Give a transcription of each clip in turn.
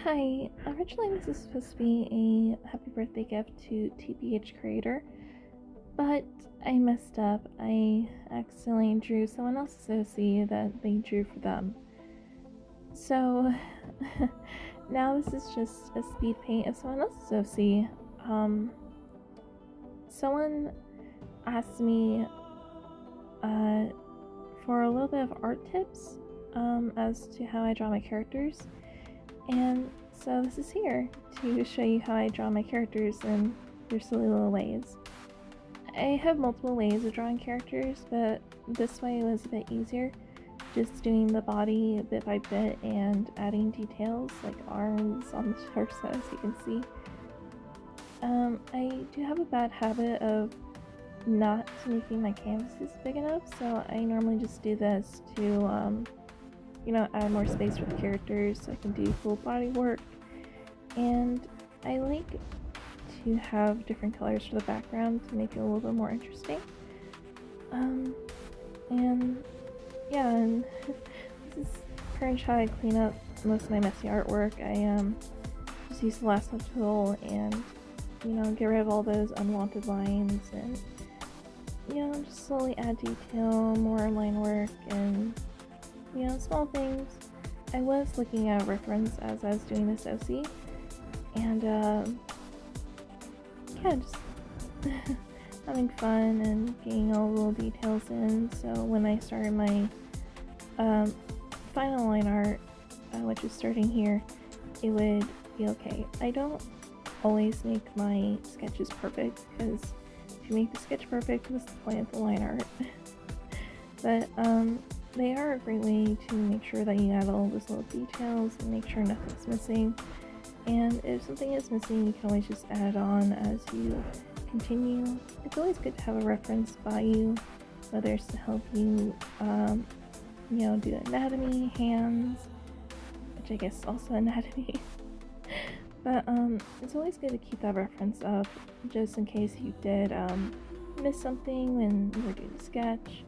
Hi, originally this is supposed to be a happy birthday gift to TBH creator, but I messed up. I accidentally drew someone else's OC that they drew for them. So now this is just a speed paint of someone else's OC. Someone asked me for a little bit of art tips as to how I draw my characters. And so this is here to show you how I draw my characters in their silly little ways. I have multiple ways of drawing characters, but this way was a bit easier. Just doing the body bit by bit and adding details like arms on the torso, as you can see. I do have a bad habit of not making my canvases big enough, so I normally just do this to add more space for the characters so I can do full body work. And I like to have different colors for the background to make it a little bit more interesting. And this is pretty much how I clean up most of my messy artwork. I just use the lasso tool and get rid of all those unwanted lines and just slowly add detail, more line work, and small things. I was looking at a reference as I was doing this OC, and just having fun and getting all the little details in. So when I started my final line art, which is starting here, it would be okay. I don't always make my sketches perfect, because if you make the sketch perfect, what's the point of the line art? But they are a great way to make sure that you add all those little details and make sure nothing's missing. And if something is missing, you can always just add it on as you continue. It's always good to have a reference by you, whether it's to help you, do anatomy, hands, which I guess also anatomy. But it's always good to keep that reference up, just in case you did miss something when you were doing the sketch.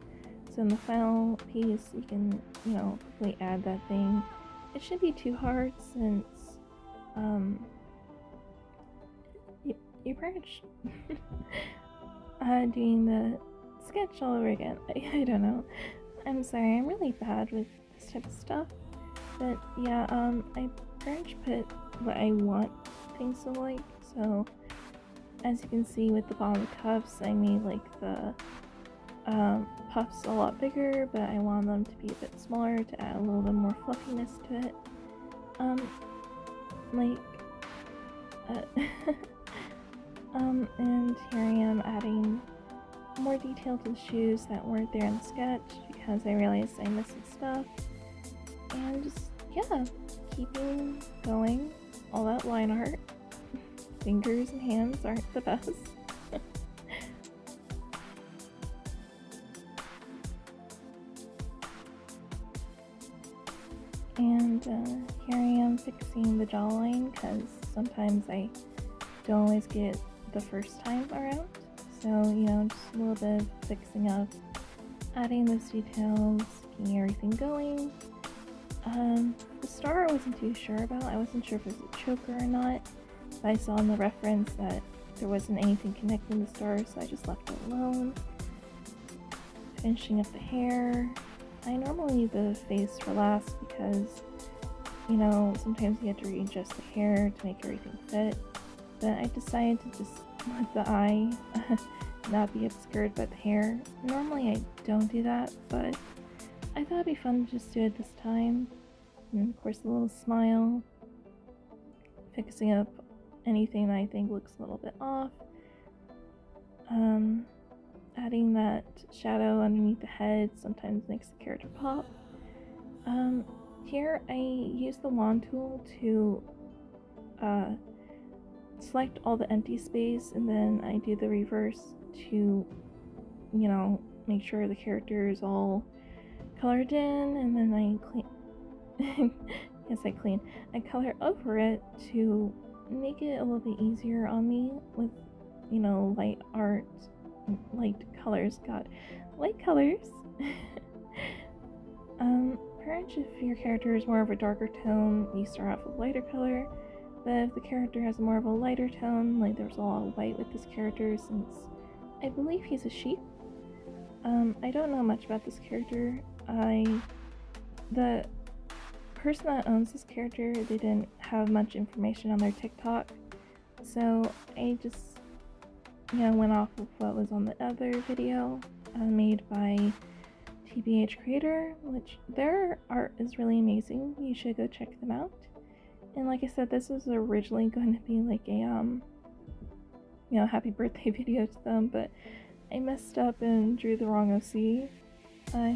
So in the final piece, you can, quickly add that thing. It shouldn't be too hard, since you're pretty much doing the sketch all over again. I don't know. I'm sorry, I'm really bad with this type of stuff. But yeah, I pretty much put what I want things to look like. So as you can see with the bottom cuffs, I made like the puffs a lot bigger, but I want them to be a bit smaller to add a little bit more fluffiness to it. And here I am adding more detail to the shoes that weren't there in the sketch, because I realized I missed some stuff. And just, keeping going. All that line art. Fingers and hands aren't the best. And here I am fixing the jawline, because sometimes I don't always get the first time around. So, just a little bit of fixing up, adding those details, getting everything going. The star I wasn't too sure about. I wasn't sure if it was a choker or not, but I saw in the reference that there wasn't anything connecting the star, so I just left it alone. Finishing up the hair. I normally leave the face for last, because sometimes you have to readjust the hair to make everything fit, but I decided to just let the eye not be obscured by the hair. Normally I don't do that, but I thought it'd be fun to just do it this time. And of course, a little smile, fixing up anything that I think looks a little bit off, adding that shadow underneath the head sometimes makes the character pop. Here I use the wand tool to select all the empty space, and then I do the reverse to make sure the character is all colored in, and then I clean I color over it to make it a little bit easier on me with light art, light colors, light colors. encourage if your character is more of a darker tone, you start off with lighter color. But if the character has more of a lighter tone, like there's a lot of white with this character since I believe he's a sheep. I don't know much about this character. The person that owns this character, they didn't have much information on their TikTok, so I just, went off of what was on the other video made by TBH Creator, which their art is really amazing. You should go check them out. And like I said, this was originally going to be like a happy birthday video to them, but I messed up and drew the wrong OC.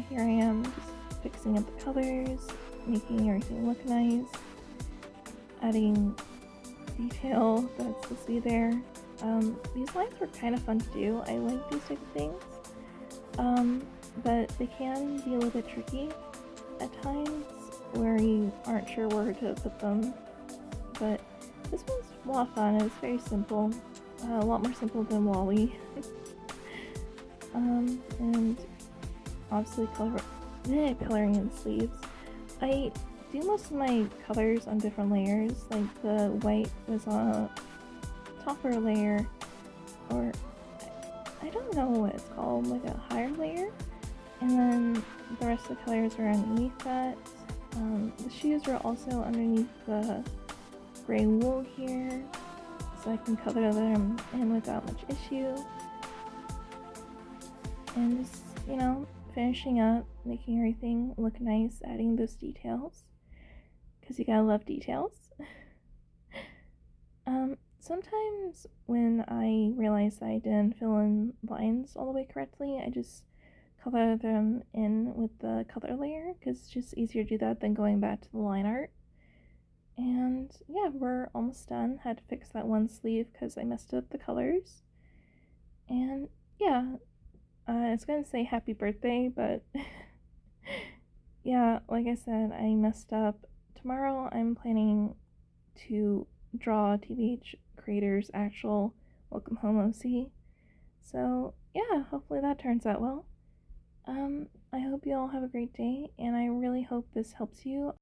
Here I am just fixing up the colors, making everything look nice, adding detail that's supposed to be there. These lines were kind of fun to do. I like these type of things, but they can be a little bit tricky at times where you aren't sure where to put them. But this one's a lot of fun. It's very simple, a lot more simple than Wally. And obviously coloring in the sleeves. I do most of my colors on different layers, like the white was on a topper layer, or I don't know what it's called, like a higher layer, and then the rest of the colors are underneath that. The shoes are also underneath the gray wool here, so I can color them in without much issue. And just, finishing up, making everything look nice, adding those details, because you gotta love details. Sometimes when I realize that I didn't fill in lines all the way correctly, I just color them in with the color layer, because it's just easier to do that than going back to the line art. And yeah, we're almost done. Had to fix that one sleeve because I messed up the colors. And yeah, it's gonna say happy birthday, but yeah, like I said, I messed up. Tomorrow I'm planning to draw TBH Creator's actual Welcome Home OC. So yeah, hopefully that turns out well. I hope you all have a great day, and I really hope this helps you.